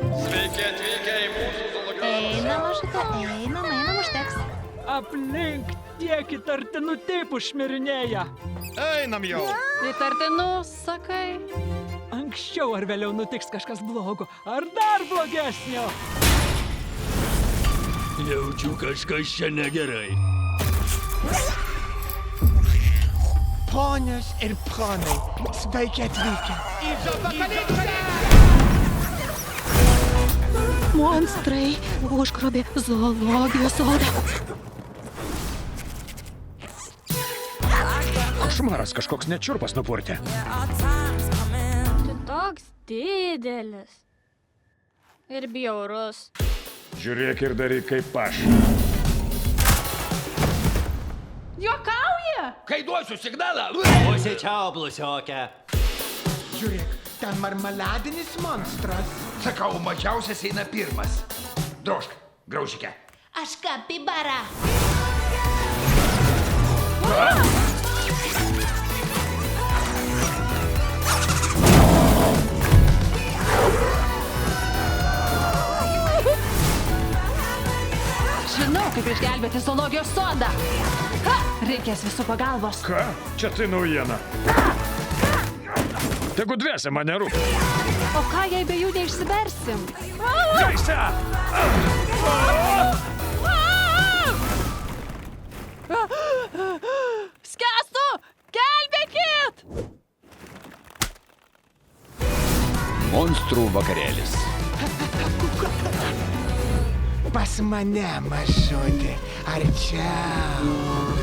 Sveiki atvykę į mūsų zoologijos Einam, mažute, einam, užteks. Aplink tiek įtartinų tipų šmirinėja. Einam jau. Įtartinų, sakai? Anksčiau ar vėliau nutiks kažkas blogo, ar dar blogesnio. Jaučiu, kažkas čia negerai. Ponios ir ponai, sveiki atvykę. Monstrai užgrobė zoologijos sodą. Košmaras kažkoks nečiurpas nupurtė. Tu toks didelis. Ir bjaurus. Žiūrėk ir daryk kaip aš. Juokauja? Kai duosiu signalą... Užsičiau, blusiokę. Žiūrėk, ten marmaladinis monstras. Sakau, mažiausias eina pirmas. Drožk, graužikė. Aš kapibara. Žinau, kaip išgelbėti zoologijos sodą. Ha! Reikės visų pagalbos. Ką? Čia tai naujiena. Tegu dviese mane rūp. O ką, jei be jų neišsiversim? Gaisa! Skęstu! Gelbėkit! Monstrų vakarėlis. Pas mane, mažutė, arčiau.